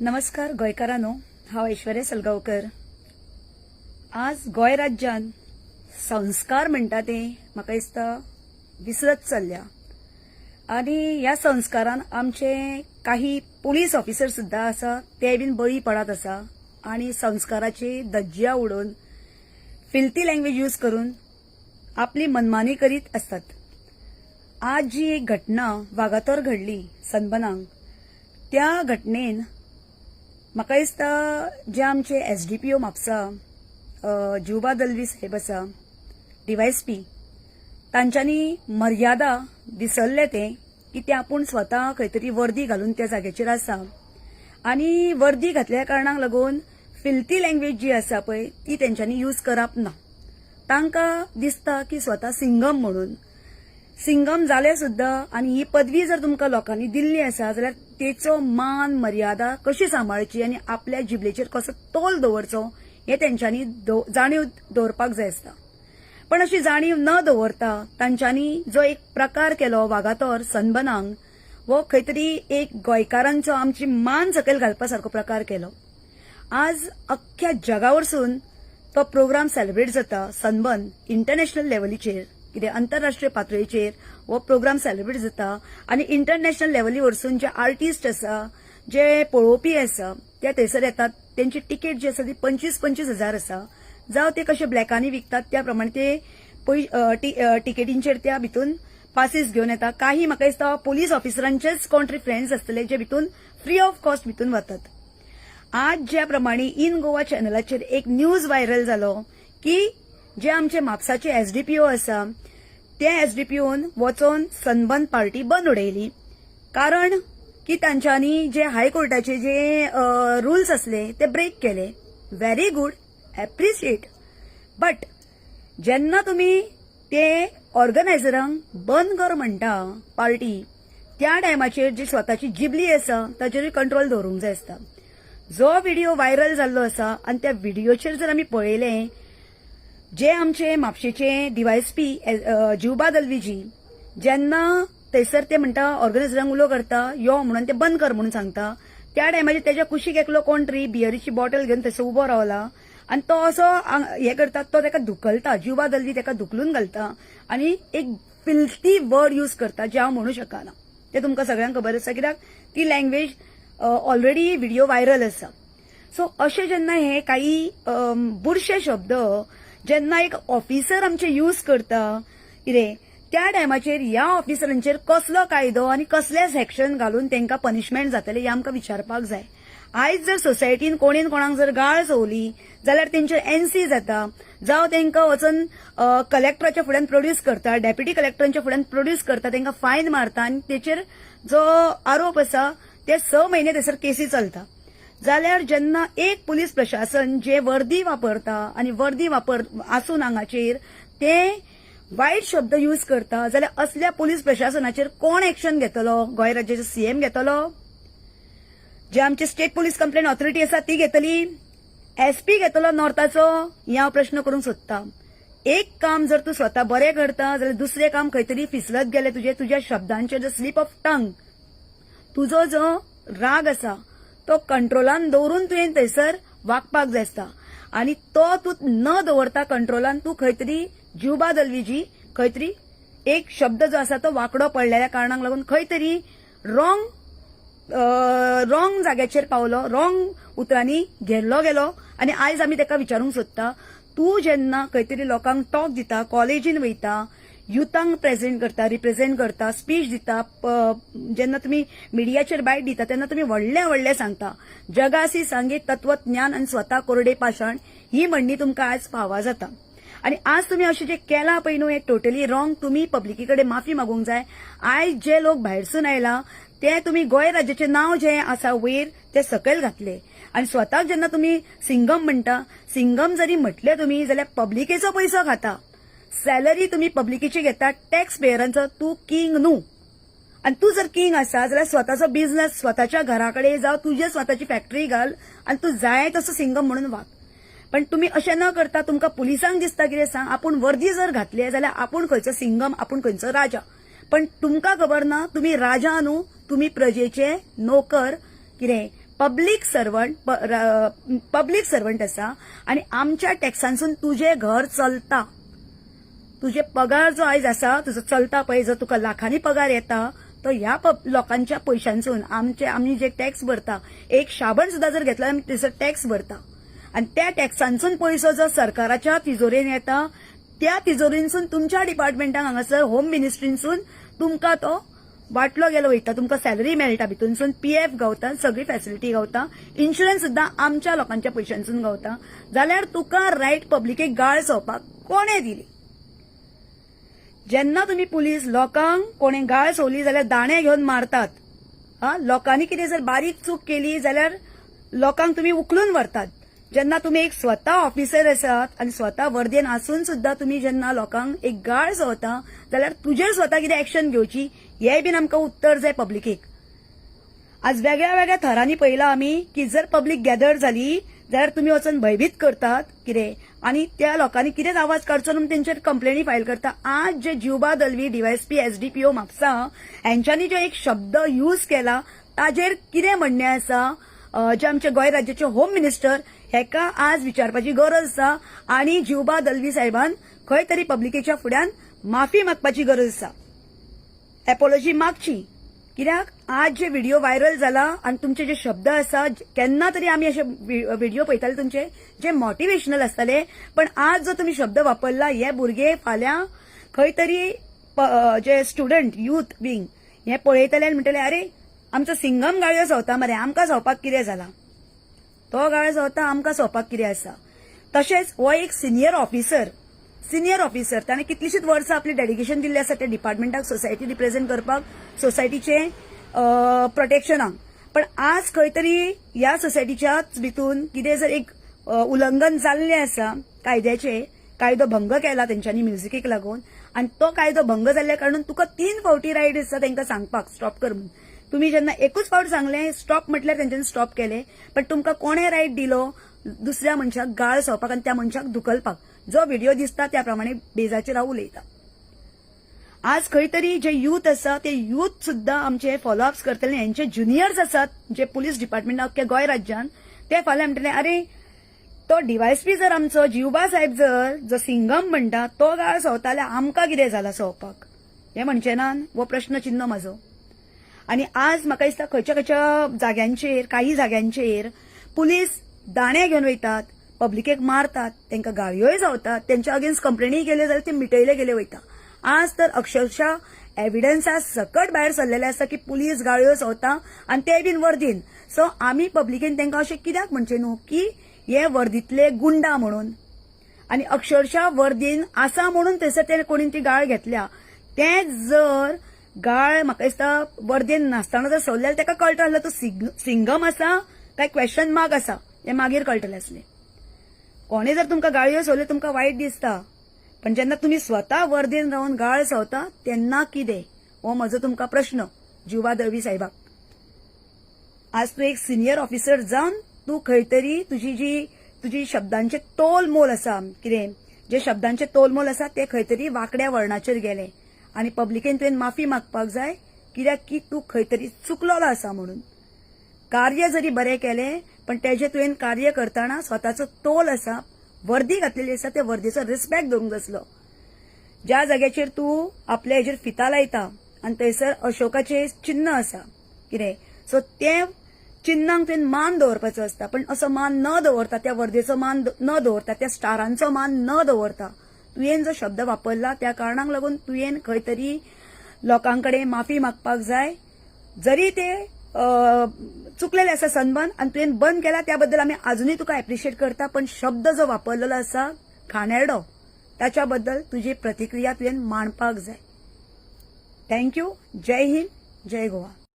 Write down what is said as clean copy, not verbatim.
नमस्कार गोंयकारांनो, हांव ऐश्वर्या सलगांवकर। आज गोंय राज्यान संस्कार म्हणटा ते म्हाका दिसता विसरत चल्ल्या आनी ह्या संस्कारान आमचे काही पुलीस ऑफिसर सुद्धा आसा ते बीन बळी पडत आसा आनी संस्काराची धज्जिया उडोवन फिल्थी लँग्वेज यूज करून आपली मनमानी करीत असतात। आज जी एक घटना वागातोर घडली सनबर्नाक, त्या घटनेन म्हाका दिसता जे आमचे एसडीपीओ म्हापसा जुबा दलवी साहेब आसा डीवायएसपी, तांच्यांनी मर्यादा विसरले की ते आपूण स्वता खंय तरी वर्दी घालून त्या जाग्याचेर आसा आनी वर्दी घातल्या कारणाक लागून फिल्थी लँग्वेज जी आसा पळय ती तेंच्यांनी यूज करप ना। तांकां दिसता की स्वता सिंगम म्हणून सिंगम जाले सुद्धा आनी ही पदवी जर तुमकां लोकांनी दिल्ली आसा जाल्यार तेचो मान मर्यादा कशी सांबाळची आनी आपल्या जिबलेचेर कसो तोल दवरचो हे तेंच्यांनी जाणीव दवरपाक जाय आसता। पण अशी जाणीव न दवरता तांच्यांनी जो एक प्रकार केलो वागातोर सनबर्नाक, वो खंय तरी एक गोंयकारांचो आमची मान सकयल घालपा सारको प्रकार केलो। आज अख्ख्या जगा वरसून तो प्रोग्राम सेलिब्रेट जाता। सनबर्न इंटरनॅशनल लेवलीचेर कितें आंतरराष्ट्रीय पातळीचेर हो प्रोग्राम सेलिब्रेट जाता आनी इंटरनॅशनल लेवली वरसून जे आर्टिस्ट आसा, जे पळोवपी आसा ते थंयसर येतात। त्यांची तिकेट जी आसा ती 25-25 हजार आसा। जावं ते कशे ब्लॅकांनी विकतात त्या प्रमाणे ते तिकेटींचेर त्या भितून पासीस घेवन येता। काही म्हाका दिसता पुलीस ऑफिसरांचेच कोण फ्रेंड्स आसतले जे भितून फ्री ऑफ कॉस्ट भितून वतात। आज ज्या प्रमाणे इन गोवा चॅनलाचेर एक न्यूज व्हायरल जालो की जे आमचे म्हापसाचे एसडीपीओ आसा त्या एसडीपीओन वचोन सनबर्न पार्टी बंद उडयली, कारण की तांच्यांनी जे हायकोर्टाचे जे रुल्स असले ते ब्रेक केले। Very good, appreciate. बट जेन्ना तुम्ही ते ऑर्गनायझरांक बंद कर म्हणटा पार्टी, त्या टायमाचेर जी स्वताची जिबली आसा ताचेर कंट्रोल दवरूंक जाय आसता। जो व्हिडिओ व्हायरल जाल्लो आसा आनी त्या व्हिडिओचेर जर आमी पळयलें, जे आमचे म्हापशेचे डीवायएसपी जुबा दलवीजी जेन्ना थंयसर ते म्हणटा ऑर्गनायझरांक उलो करता यो म्हणून ते बंद कर म्हणून सांगता, त्या टायमाचेर तेज्या कुशीक एकलो कोण तरी बियरीची बॉटल घेवन थंयसर उबो रावला आनी तो असो हे करता, तो तेका धुकलता, जुबा दलवी तेका धुकलून घालता आनी एक फिल्थी वर्ड यूज करता जे हांव म्हणू शकना। ते तुमकां सगळ्यांक खबर आसा कित्याक ती लँग्वेज ऑलरेडी व्हिडिओ व्हायरल आसा। सो अशे जेन्ना हे काही बुरशे शब्द जेन्ना एक ऑफिसर आमचे यूज करता कितें, त्या टायमाचेर ह्या ऑफिसरांचेर कसलो कायदो आनी कसले सेक्शन घालून तांकां पनिशमेंट जातले हे आमकां विचारपाक जाय। आयज जर सोसायटीन कोणेन कोणाक जर गाळ चोवली जाल्यार तेंचेर एनसी जाता, जावं तांकां वचून कलेक्टराच्या फुड्यान प्रोड्यूस करता, डेप्युटी कलेक्टरांच्या फुड्यान प्रोड्यूस करता, तांकां फायन मारता आनी तेचेर जो आरोप आसा ते 6 म्हयने थंयसर केसी चलता। जाल्यार जेन्ना एक पुलीस प्रशासन जे वर्दी वापरता आनी वर्दी आसून हांगाचेर ते वायट शब्द यूज करता, जाल्यार असल्या पुलीस प्रशासनाचेर कोण एक्शन घेतलो? गोंय राज्याचे सीएम घेतलो? जे आमचे स्टेट पुलीस कंप्लेंट ऑथॉरिटी आसा ती घेतली? एसपी घेतलो नॉर्थाचो? हे हांव प्रश्न करूंक सोदता। एक काम जर तूं स्वता बरें करता जाल्यार दुसरें काम खंय तरी फिसलत गेले तुज्या शब्दांचेर जो स्लीप ऑफ टंग, तुजो जो राग आसा तो कंट्रोलान दवरून तुवें थंयसर वागपाक जाय आसता आनी तो तूं न दवरता कंट्रोलान, तूं खंय तरी जुबा दलवीजी खंय तरी एक शब्द जो आसा तो वांकडो पडलेल्या कारणाक लागून खंय तरी रॉंग जाग्याचेर पावलो, रॉंग उतरांनी घेरलो गेलो आनी आयज आमी ताका विचारूंक सोदता, तूं जेन्ना खंय तरी लोकांक टॉक दिता, कॉलेजीन वयता, युथांक रिप्रेझेंट करता, स्पीच दिता, जेन्ना तुम्ही मिडियाचेर बायट दिता तेन्ना तुम्ही व्हडले सांगता, जगासी सांगे तत्वज्ञान आनी स्वता कोरडे पाषाण ही म्हणणी तुमकां आज फावा जाता। आणि आज तुम्ही अशें जे केलां पळय न्हू हे टोटली रॉंग, तुम्ही पब्लिकी कडेन माफी मागूंक जाय। आयज जे लोक भायरसून आयला ते तुम्ही गोंय राज्याचें नांव जे आसा वयर ते सकयल घातले आनी स्वताक जेन्ना तुम्ही सिंगम म्हणटा, सिंगम जरी म्हटले तुम्ही जाल्यार पब्लिकेचो पयसो खाता, सॅलरी तुम्ही पब्लिकेची घेता, टॅक्स पेयरांचो, तू किंग न्हू। आणि तू जर किंग आसा जाल्यार स्वताचो बिझनेस स्वताच्या घराकडे जावं तुझे स्वताची फॅक्टरी घाल आणि तू जाय तसो सिंगम म्हणून वाग। पण तुम्ही अशें न करता तुमकां पुलिसांक दिसता कितें सांग, आपूण वर्दी जर घातले जाल्यार आपूण खंयचो सिंगम, आपूण खंयचो राजा। पण तुमकां खबर ना तुम्ही राजा न्हू, तुम्ही प्रजेचे नोकर कितें पब्लीक सर्वंट आसा आनी आमच्या टॅक्सांसून तुझे घर चलता. तुझे पगार जो आयज आसा तुजो चलता पळय, जो तुका लाखांनी पगार येता तो ह्या लोकांच्या पयशांसून आमी जे टॅक्स भरता, एक शाबण सुद्धा जर घेतला आमी थंयसर टॅक्स भरता आणि त्या टॅक्सांसून पयसो जो सरकाराच्या तिजोरेन येता, त्या तिजोरींसून तुमच्या डिपार्टमेंटाक हांगासर होम मिनिस्ट्रीसून तुमकां तो वाटलो गेलो वयता. तुमकां सॅलरी मेळटा, भितूनसून PF गावता, सगळी फॅसिलिटी गावता, इन्शुरन्स सुद्धा आमच्या लोकांच्या पयशांसून गावता. जाल्यार तुका रायट पब्लिकेक गाळ चोवपाक कोणे दिली? जेन्ना तुम्ही पुलीस लोकांक कोणे गाळ चोवली जाल्यार दाणे घेवन मारतात. लोकांनी कितें जर बारीक चूक केली जाल्यार लोकांक तुम्ही उखलून व्हरतात. जेन्ना तुम्ही एक स्वता ऑफिसर आसात आणि स्वता वर्देन आसून सुद्धा तुम्ही जेन्ना लोकांक एक गाळ चोवता जाल्यार तुजेर स्वता कितें एक्शन घेवची हेय बीन आमकां उत्तर जाय पब्लिकेक. आज वेगळ्या वेगळ्या थरांनी पळयलां आमी की जर पब्लीक गॅदर जाली जाल्यार तुम्ही वचून भयभीत करतात कितें, आणि त्या लोकांनी कितेंच आवाज काडचो म्हणून तेंचेर कंप्लेनी फायल करता. आज जे जिवबा दलवी, DYSP, SDPO म्हापसा हांच्यांनी जो एक शब्द यूज केला ताजेर कितें म्हणणें आसा? जे आमचे गोंय राज्याचे होम मिनिस्टर हेका आज विचारपाची गरज आसा आणि जिवबा दलवी साहेबान खंय तरी पब्लिकेच्या फुड्यान माफी मागपाची गरज आसा, एपॉलॉजी मागची. कित्याक आज जे व्हिडिओ व्हायरल जाला आणि तुमचे जे शब्द आसा, केन्ना तरी आमी असे व्हिडिओ पळयताले तुमचे जे मोटिवेशनल आसताले, पण आज जो तुम्ही शब्द वापरला हे भुरगे फाल्यां खंय तरी जे स्टुडंट युथ विंग हे पळयतले आनी म्हणटले अरे आमचो सिंगम गाळयो चोवता मरे, आमकां चोवपाक कितें जाला? तो गाळयो चोवता, आमकां चोवपाक कितें आसा? तशेंच हो एक सिनियर ऑफिसर ताणें कितलीशीच वर्सां आपली डेडिकेशन दिल्लें आसा त्या डिपार्टमेंटाक, सोसायटी रिप्रेझेंट करपाक, सोसायटीचे प्रोटेक्शनाक. पण आज खंय तरी ह्या सोसायटीच्याच भितून कितें जर एक उल्लंघन जाल्लें आसा कायद्याचे, कायदो भंग केला तेंच्यांनी म्युझिकेक लागून, आणि तो कायदो भंग जाल्ल्या कारणान तुका 3 फावटी रायट आसा तांकां सांगपाक स्टॉप कर म्हणून. तुम्ही जेन्ना एकूच फावट सांगलें स्टॉप म्हटल्यार तेंच्यांनी स्टॉप केलें, पण तुमकां कोणे रायट दिलो दुसऱ्या मनशाक गाळ चोवपाक आणि त्या मनशाक धुकलपाक? जो व्हिडिओ दिसता त्या प्रमाणे बेजाचेर हांव उलयता. आज खंय तरी जे यूथ आसा ते यूथ सुद्धा आमचे फॉलोअप्स करतले. यांचे ज्युनियर्स आसात जे पुलीस डिपार्टमेंटाक अख्ख्या गोंय राज्यान, ते फाल्यां म्हणटले अरे तो DYSP जर आमचो जिवबा साहेब जर जो सिंगम म्हणटा तो गाळ चोवता जाल्यार आमकां कितें जाला चोवपाक? हे म्हणचे ना हो प्रश्न चिन्ह म्हाजो. आणि आज म्हाका दिसता खंयच्या खंयच्या जाग्यांचेर, काही जाग्यांचेर पुलीस दाणे घेवन वयतात, पब्लिकेक मारतात, तांकां गाळयोय जावतात, तेंच्या अगेन्स्ट कंप्लेनी केल्यो जाल्यार ते मिटयले गेले वयता. आज तर अक्षरशः एव्हिडन्सा सकट भायर सरलेले आसा की पुलीस गाळयो चोवता आणि ते बीन वर्दीन. सो आमी पब्लिकेन तांकां अशें कित्याक म्हणचे न्हू की हे वर्दीतले गुंडा म्हणून, आणि अक्षरशः वर्दीन आसा म्हणून थंयसर ते कोणी ती गाळ घेतल्या. ते जर गाळ म्हाका दिसता वर्देन नासतना जर सोडल्यार ताका कळटलें तो सिंगम आसा काय क्वेश्चन मार्क आसा, हे मागीर कळटलें आसलें. कोणे जर तुमकां गाळयो चोवल्यो तुमकां वायट दिसता, पण जेन्ना तुम्ही स्वता वर्देन रावन गाळ चोवता तेन्ना कितें? हो म्हजो तुमकां प्रश्न जिवबा दळवी साहेबाक. आज तूं एक सिनियर ऑफिसर जावन तूं खंय तरी तुजी शब्दांचे तोल मोल आसा, कितें जे शब्दांचे तोल मोल आसा ते खंय तरी वाकड्या वळणाचेर गेले, आणि पब्लिकेन तुवें माफी मागपाक जाय कित्याक की तूं खंय तरी चुकलोलो आसा म्हणून. कार्य जरी बरें केलें पण तेजे तुवें कार्य करतना स्वताचो तोल आसा, वर्दी घातलेली आसा, त्या वर्दीचो रिस्पेक्ट दवरूंक जाय. ज्या जाग्याचेर तूं आपल्या हेजेर फिता लायता आनी थंयसर अशोकाचें चिन्ह आसा कितें, सो तें चिन्हांक तुवें मान दवरपाचो आसता, पण असो मान न दवरता, त्या वर्देचो मान न दवरता, त्या स्टारांचो मान न दवरता तुवें जो शब्द वापरला त्या कारणाक लागून तुवें खंय तरी लोकांकडे माफी मागपाक जाय. जरी ते चुकलेले आसा सनबर्न आणि तुवें बंद केला त्या बद्दल आमी अजूनही तुका एप्रिशिएट करता, पण शब्द जो वापरलेलो आसा खाणेरडो त्याच्या बद्दल तुजी प्रतिक्रिया तुवें मांडपाक जाय. थँक्यू. जय हिंद, जय गोवा.